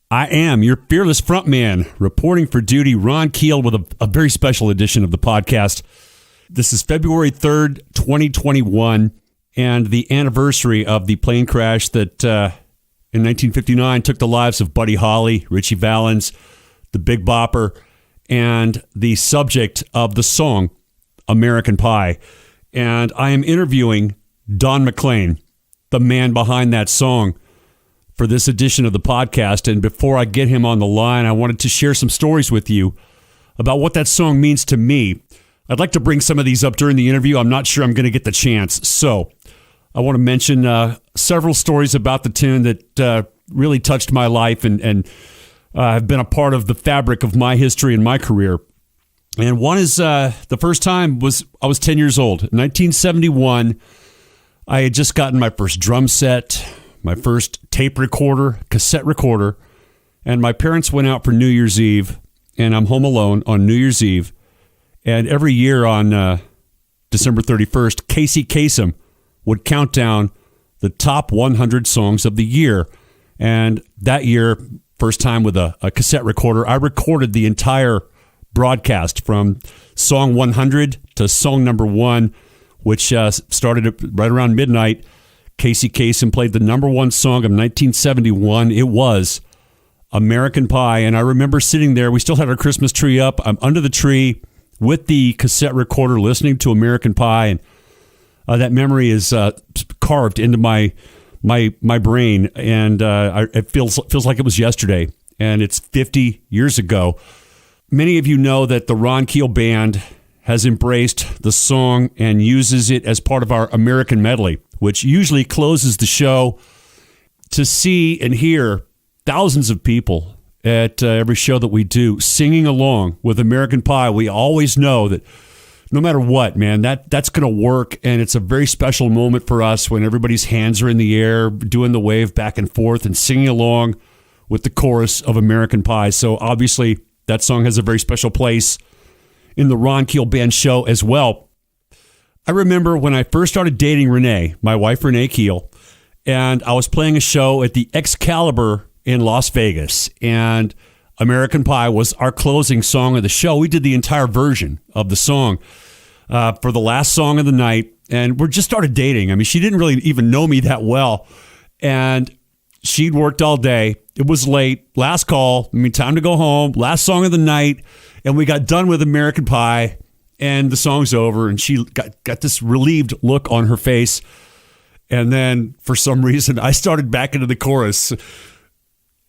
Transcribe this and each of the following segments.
I am your fearless frontman, reporting for duty, Ron Keel, with a very special edition of the podcast. This is February 3rd, 2021, and the anniversary of the plane crash that in 1959 took the lives of Buddy Holly, Ritchie Valens, the Big Bopper, and the subject of the song, American Pie. And I am interviewing Don McLean, the man behind that song, for this edition of the podcast. And before I get him on the line, I wanted to share some stories with you about what that song means to me. I'd like to bring some of these up during the interview. I'm not sure I'm going to get the chance. So I want to mention several stories about the tune that really touched my life and have been a part of the fabric of my history and my career. And one is the first time I was 10 years old. In 1971, I had just gotten my first drum set, my first tape recorder, cassette recorder, and my parents went out for New Year's Eve, and I'm home alone on New Year's Eve. And every year on December 31st, Casey Kasem would count down the top 100 songs of the year. And that year, first time with a cassette recorder, I recorded the entire broadcast from song 100 to song number 1, which started right around midnight. Casey Kasem played the number 1 song of 1971. It was American Pie. And I remember sitting there. We still had our Christmas tree up. I'm under the tree with the cassette recorder listening to American Pie. And that memory is carved into my brain. And it feels like it was yesterday. And it's 50 years ago. Many of you know that the Ron Keel Band has embraced the song and uses it as part of our American medley, which usually closes the show. To see and hear thousands of people at every show that we do singing along with American Pie, we always know that no matter what, man, that's going to work. And it's a very special moment for us when everybody's hands are in the air, doing the wave back and forth and singing along with the chorus of American Pie. So obviously that song has a very special place in the Ron Keel Band show as well. I remember when I first started dating Renee, my wife Renee Keel, and I was playing a show at the Excalibur in Las Vegas, and American Pie was our closing song of the show. We did the entire version of the song for the last song of the night, and we just started dating. I mean, she didn't really even know me that well, and she'd worked all day. It was late. Last call. I mean, time to go home. Last song of the night. And we got done with American Pie, and the song's over, and she got this relieved look on her face. And then, for some reason, I started back into the chorus.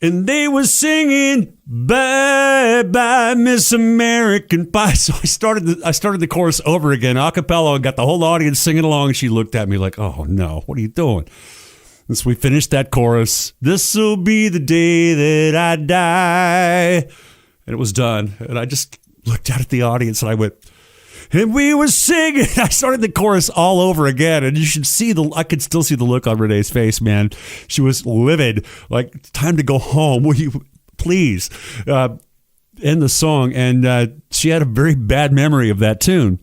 And they were singing, "Bye, bye, Miss American Pie." So I started the chorus over again, a cappella, and got the whole audience singing along. And she looked at me like, "Oh, no, what are you doing?" And so we finished that chorus. "This'll be the day that I die." And it was done. And I just looked out at the audience and I went, and we were singing. I started the chorus all over again. And you should see I could still see the look on Renee's face, man. She was livid. Like, time to go home. Will you please end the song? And she had a very bad memory of that tune.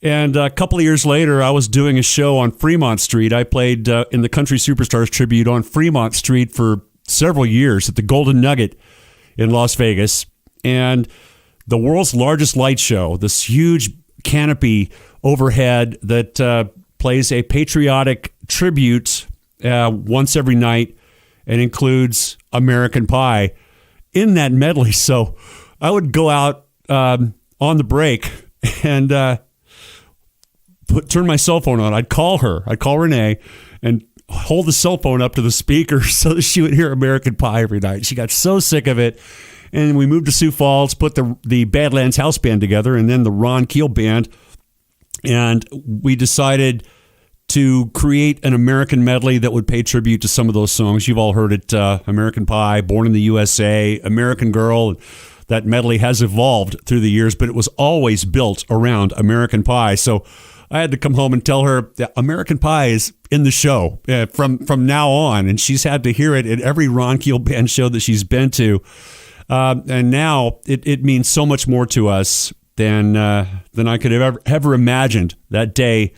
And a couple of years later, I was doing a show on Fremont Street. I played in the Country Superstars Tribute on Fremont Street for several years at the Golden Nugget in Las Vegas. And the world's largest light show, this huge canopy overhead that plays a patriotic tribute once every night and includes American Pie in that medley. So I would go out on the break and turn my cell phone on. I'd call Renee, and hold the cell phone up to the speaker so that she would hear American Pie every night. She got so sick of it. And we moved to Sioux Falls, put the Badlands House Band together, and then the Ron Keel Band. And we decided to create an American medley that would pay tribute to some of those songs. You've all heard it, American Pie, Born in the USA, American Girl. That medley has evolved through the years, but it was always built around American Pie. So I had to come home and tell her that American Pie is in the show from now on, and she's had to hear it at every Ron Keel Band show that she's been to. And now it means so much more to us than I could have ever imagined that day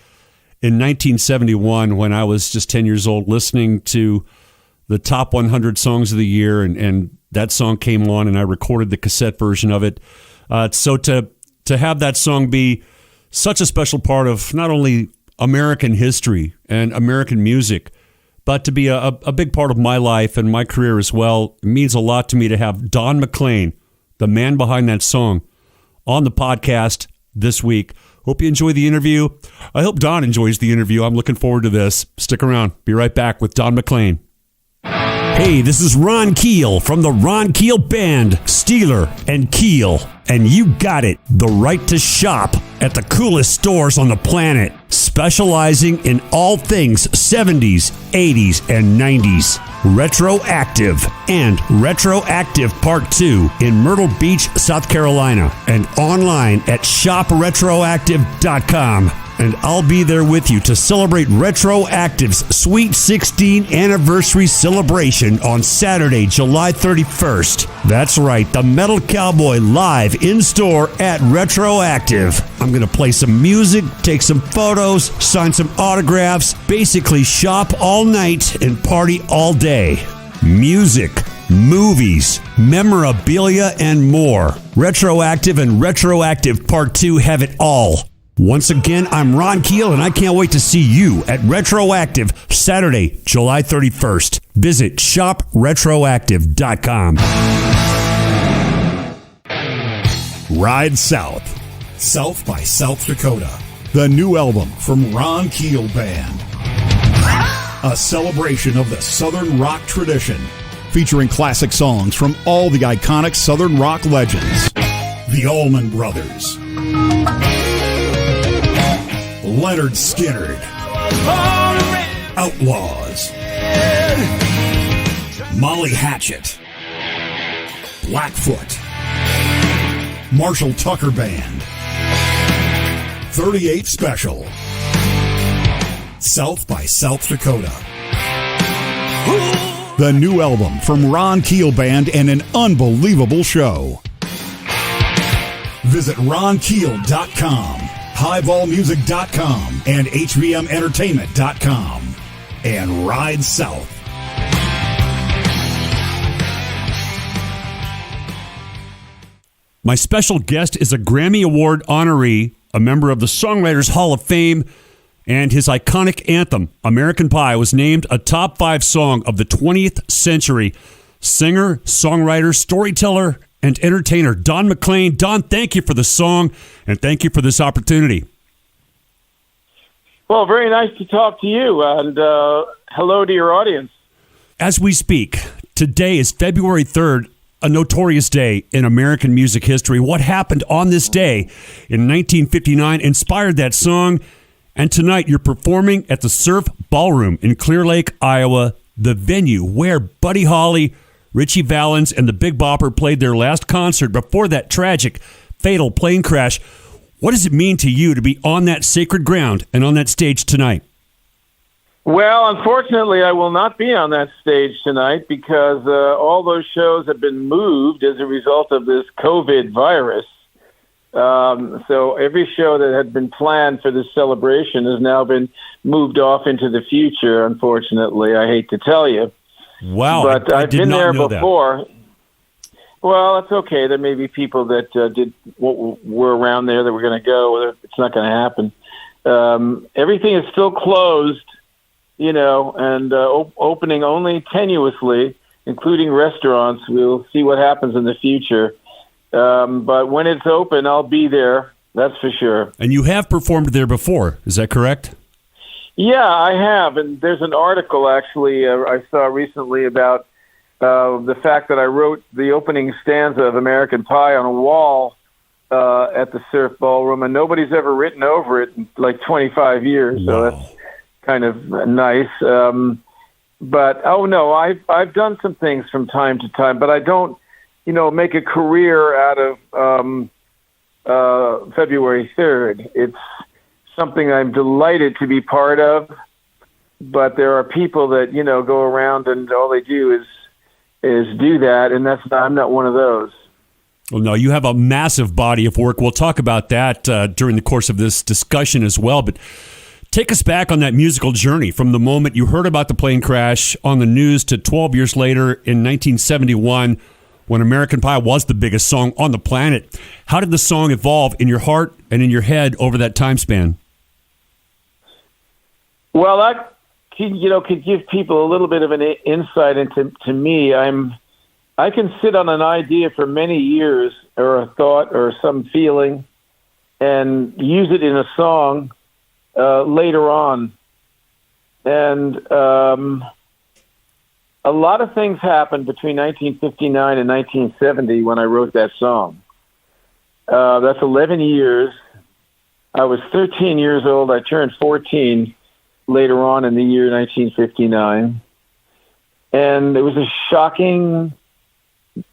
in 1971 when I was just 10 years old listening to the top 100 songs of the year, and that song came on, and I recorded the cassette version of it. So to have that song be such a special part of not only American history and American music, but to be a big part of my life and my career as well, it means a lot to me to have Don McLean, the man behind that song, on the podcast this week. Hope you enjoy the interview. I hope Don enjoys the interview. I'm looking forward to this. Stick around. Be right back with Don McLean. Hey, this is Ron Keel from the Ron Keel Band, Steeler and Keel. And you got it, the right to shop at the coolest stores on the planet, specializing in all things 70s, 80s, and 90s. Retroactive and Retroactive Part 2 in Myrtle Beach, South Carolina, and online at shopretroactive.com. And I'll be there with you to celebrate Retroactive's Sweet 16 anniversary celebration on Saturday, July 31st. That's right, the Metal Cowboy live in store at Retroactive. I'm going to play some music, take some photos, sign some autographs, basically shop all night and party all day. Music, movies, memorabilia, and more. Retroactive and Retroactive Part 2 have it all. Once again, I'm Ron Keel, and I can't wait to see you at Retroactive Saturday, July 31st. Visit shopretroactive.com. Ride South. South by South Dakota. The new album from Ron Keel Band. A celebration of the Southern rock tradition, featuring classic songs from all the iconic Southern rock legends. The Allman Brothers. Leonard Skinner, Outlaws, Molly Hatchet, Blackfoot, Marshall Tucker Band, 38 Special, South by South Dakota. The new album from Ron Keel Band and an unbelievable show. Visit ronkeel.com. highballmusic.com and hvmentertainment.com, and Ride South. My special guest is a Grammy Award honoree, a member of the Songwriters Hall of Fame, and his iconic anthem, American Pie, was named a top 5 song of the 20th century. Singer, songwriter, storyteller, and entertainer Don McLean. Don, thank you for the song, and thank you for this opportunity. Well, very nice to talk to you, and hello to your audience. As we speak, today is February 3rd, a notorious day in American music history. What happened on this day in 1959 inspired that song, and tonight you're performing at the Surf Ballroom in Clear Lake, Iowa, the venue where Buddy Holly, Ritchie Valens, and the Big Bopper played their last concert before that tragic, fatal plane crash. What does it mean to you to be on that sacred ground and on that stage tonight? Well, unfortunately, I will not be on that stage tonight because all those shows have been moved as a result of this COVID virus. So every show that had been planned for this celebration has now been moved off into the future, unfortunately. I hate to tell you. Wow, but I I've did been not there know before. That. Well, that's okay. There may be people that were around there that were going to go. It's not going to happen. Everything is still closed, and opening only tenuously, including restaurants. We'll see what happens in the future. But when it's open, I'll be there. That's for sure. And you have performed there before. Is that correct? Yeah, I have, and there's an article actually I saw recently about the fact that I wrote the opening stanza of American Pie on a wall at the Surf Ballroom, and nobody's ever written over it in like 25 years, so that's kind of nice. But, I've done some things from time to time, but I don't, make a career out of February 3rd. It's something I'm delighted to be part of, but there are people that, go around and all they do is do that, and I'm not one of those. Well, no, you have a massive body of work. We'll talk about that during the course of this discussion as well, but Take us back on that musical journey from the moment you heard about the plane crash on the news to 12 years later in 1971 when American Pie was the biggest song on the planet. How did the song evolve in your heart and in your head over that time span? Well, that could give people a little bit of an insight into me. I can sit on an idea for many years, or a thought, or some feeling, and use it in a song later on. And a lot of things happened between 1959 and 1970 when I wrote that song. That's 11 years. I was 13 years old. I turned 14 later on in the year 1959. And it was a shocking,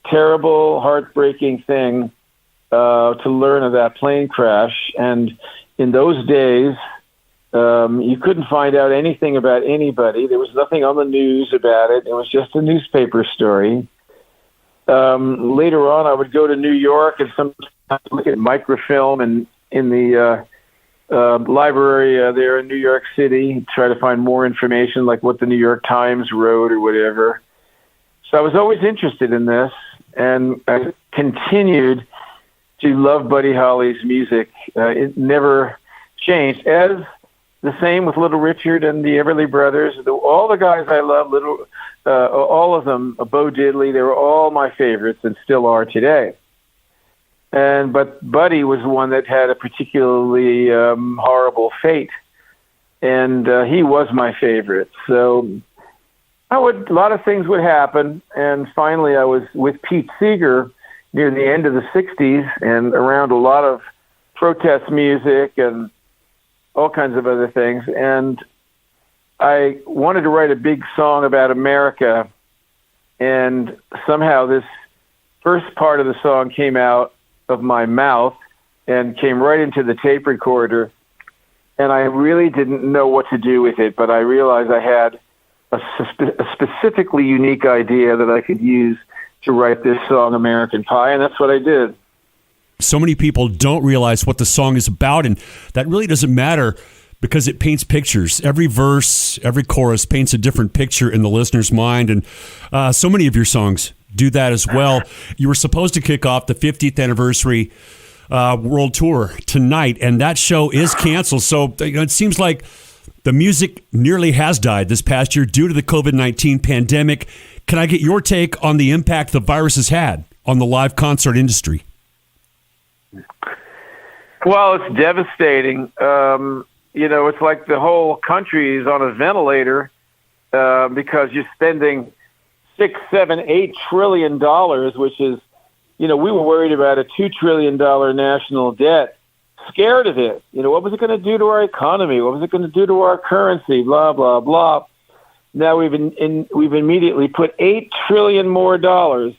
terrible, heartbreaking thing to learn of that plane crash. And in those days, you couldn't find out anything about anybody. There was nothing on the news about it. It was just a newspaper story. Later on, I would go to New York and sometimes look at microfilm and in the library there in New York City, try to find more information, like what the New York Times wrote or whatever. So I was always interested in this, and I continued to love Buddy Holly's music. It never changed. As the same with Little Richard and the Everly Brothers. All the guys I love, all of them, Bo Diddley, they were all my favorites and still are today. But Buddy was one that had a particularly horrible fate, and he was my favorite. So a lot of things would happen, and finally I was with Pete Seeger near the end of the 60s and around a lot of protest music and all kinds of other things. And I wanted to write a big song about America, and somehow this first part of the song came out of my mouth and came right into the tape recorder, and I really didn't know what to do with it, but I realized I had a specifically unique idea that I could use to write this song, American Pie, and that's what I did. So many people don't realize what the song is about, and that really doesn't matter because it paints pictures. Every verse, every chorus paints a different picture in the listener's mind, and so many of your songs do that as well. You were supposed to kick off the 50th anniversary world tour tonight, and that show is canceled. So it seems like the music nearly has died this past year due to the COVID-19 pandemic. Can I get your take on the impact the virus has had on the live concert industry? Well, it's devastating. It's like the whole country is on a ventilator because you're spending $6, $7, $8 trillion, which is, we were worried about a $2 trillion national debt, scared of it. What was it going to do to our economy? What was it going to do to our currency? Blah, blah, blah. Now we've immediately put $8 trillion more dollars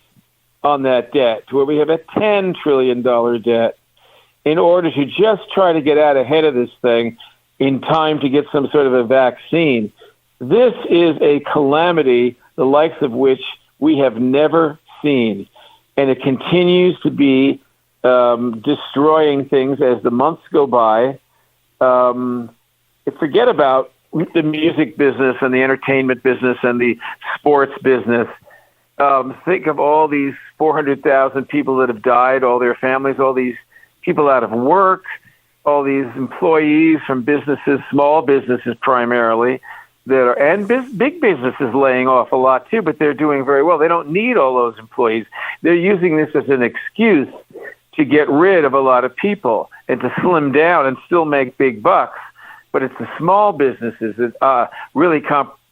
on that debt, to where we have a $10 trillion debt, in order to just try to get out ahead of this thing in time to get some sort of a vaccine. This is a calamity, the likes of which we have never seen. And it continues to be destroying things as the months go by. Forget about the music business and the entertainment business and the sports business. Think of all these 400,000 people that have died, all their families, all these people out of work, all these employees from businesses, small businesses primarily, and big businesses laying off a lot too, but they're doing very well. They don't need all those employees. They're using this as an excuse to get rid of a lot of people and to slim down and still make big bucks. But it's the small businesses that really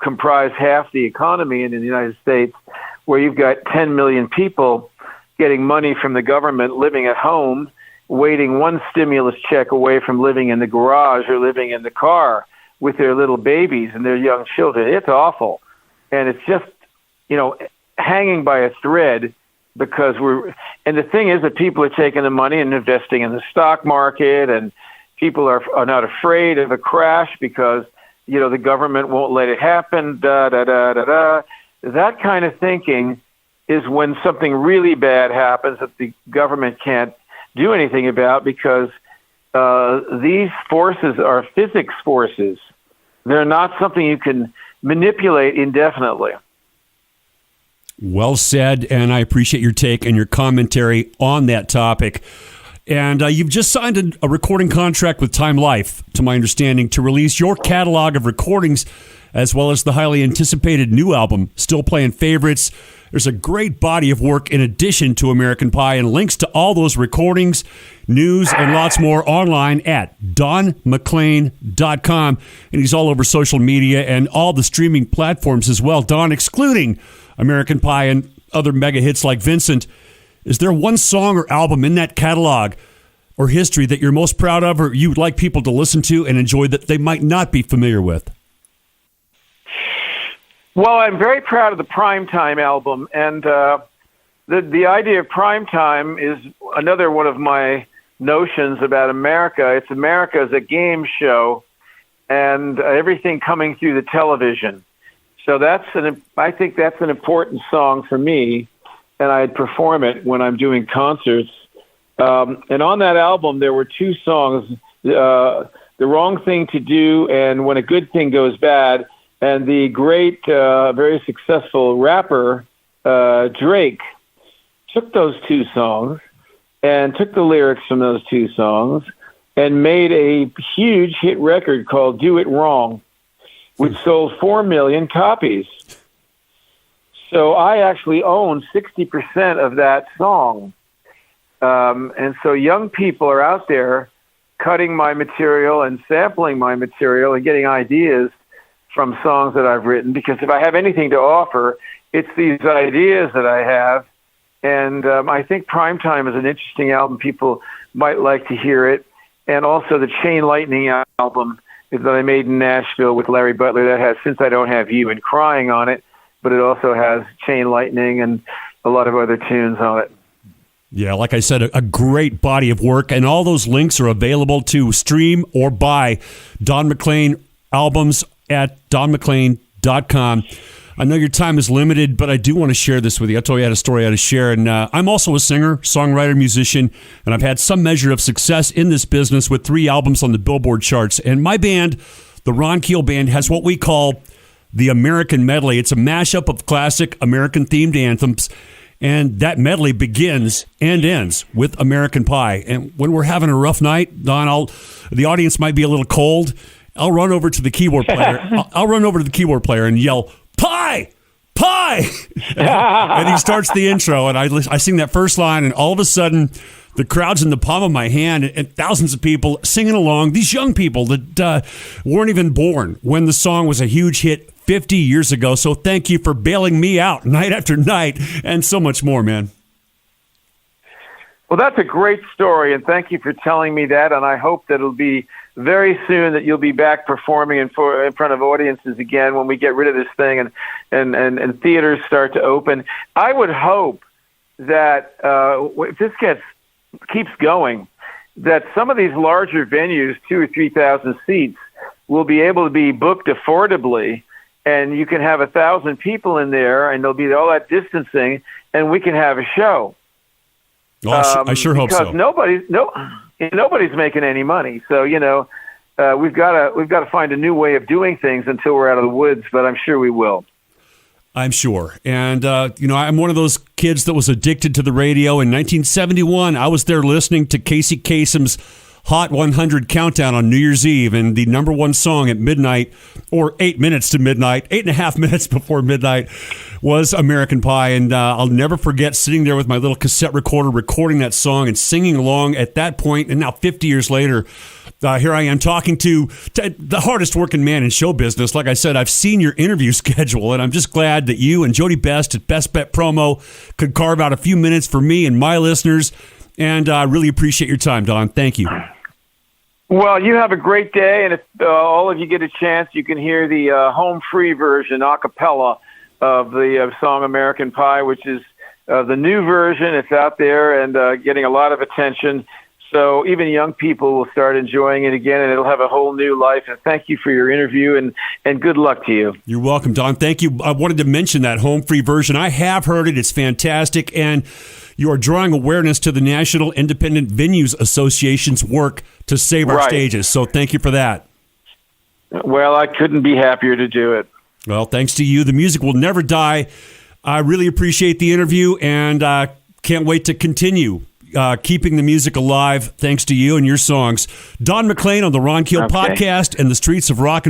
comprise half the economy in the United States, where you've got 10 million people getting money from the government, living at home, waiting one stimulus check away from living in the garage or living in the car with their little babies and their young children. It's awful. And it's just, hanging by a thread, because and the thing is that people are taking the money and investing in the stock market, and people are not afraid of a crash because, the government won't let it happen, That kind of thinking is when something really bad happens that the government can't do anything about, because these forces are physics forces. They're not something you can manipulate indefinitely. Well said, and I appreciate your take and your commentary on that topic. And you've just signed a recording contract with Time Life, to my understanding, to release your catalog of recordings, as well as the highly anticipated new album, Still Playing Favorites. There's a great body of work in addition to American Pie, and links to all those recordings, news, and lots more online at donmclean.com. And he's all over social media and all the streaming platforms as well. Don, excluding American Pie and other mega hits like Vincent, is there one song or album in that catalog or history that you're most proud of, or you would like people to listen to and enjoy that they might not be familiar with? Well, I'm very proud of the Primetime album, and the idea of Primetime is another one of my notions about America. It's America as a game show, and everything coming through the television. So I think that's an important song for me, and I'd perform it when I'm doing concerts. And on that album, there were two songs, The Wrong Thing to Do and When a Good Thing Goes Bad. And the great, very successful rapper, Drake, took those two songs and took the lyrics from those two songs and made a huge hit record called Do It Wrong, which sold 4 million copies. So I actually own 60% of that song. And so young people are out there cutting my material and sampling my material and getting ideas from songs that I've written, because if I have anything to offer, it's these ideas that I have. And I think Primetime is an interesting album. People might like to hear it. And also the Chain Lightning album that I made in Nashville with Larry Butler, that has Since I Don't Have You and Crying on it, but it also has Chain Lightning and a lot of other tunes on it. Yeah, like I said, a great body of work, and all those links are available to stream or buy Don McLean albums at donmclean.com. I know your time is limited, but I do want to share this with you. I told you I had a story I had to share, and I'm also a singer, songwriter, musician, and I've had some measure of success in this business with 3 albums on the Billboard charts. And my band, the Ron Keel Band, has what we call the American Medley. It's a mashup of classic American-themed anthems, and that medley begins and ends with American Pie. And when we're having a rough night, Don, the audience might be a little cold. I'll run over to the keyboard player. I'll run over to the keyboard player and yell, "Pie! Pie!" And he starts the intro, and I sing that first line, and all of a sudden, the crowd's in the palm of my hand, and thousands of people singing along. These young people that weren't even born when the song was a huge hit 50 years ago. So thank you for bailing me out night after night, and so much more, man. Well, that's a great story, and thank you for telling me that, and I hope that it'll be very soon that you'll be back performing in front of audiences again when we get rid of this thing and theaters start to open. I would hope that if this keeps going, that some of these larger venues, 2,000 or 3,000 seats, will be able to be booked affordably, and you can have 1,000 people in there, and there'll be all that distancing, and we can have a show. Well, I sure hope so. Because nobody's making any money, so we've got to find a new way of doing things until we're out of the woods. But I'm sure we will. I'm sure, and I'm one of those kids that was addicted to the radio. In 1971, I was there listening to Casey Kasem's Hot 100 Countdown on New Year's Eve, and the number one song at midnight, or 8 minutes to midnight, 8.5 minutes before midnight, was American Pie. And I'll never forget sitting there with my little cassette recorder recording that song and singing along at that point. And now 50 years later, here I am talking to the hardest working man in show business. Like I said, I've seen your interview schedule, and I'm just glad that you and Jody Best at Best Bet Promo could carve out a few minutes for me and my listeners. And I really appreciate your time, Don. Thank you. Well, you have a great day, and if all of you get a chance, you can hear the home free version, a cappella, of the song American Pie, which is the new version. It's out there and getting a lot of attention. So even young people will start enjoying it again, and it'll have a whole new life. And thank you for your interview, and good luck to you. You're welcome, Don. Thank you. I wanted to mention that home free version. I have heard it. It's fantastic. And you are drawing awareness to the National Independent Venues Association's work to save our stages. So thank you for that. Well, I couldn't be happier to do it. Well, thanks to you, the music will never die. I really appreciate the interview, and can't wait to continue keeping the music alive thanks to you and your songs. Don McLean on the Ron Keel podcast and the Streets of Rock and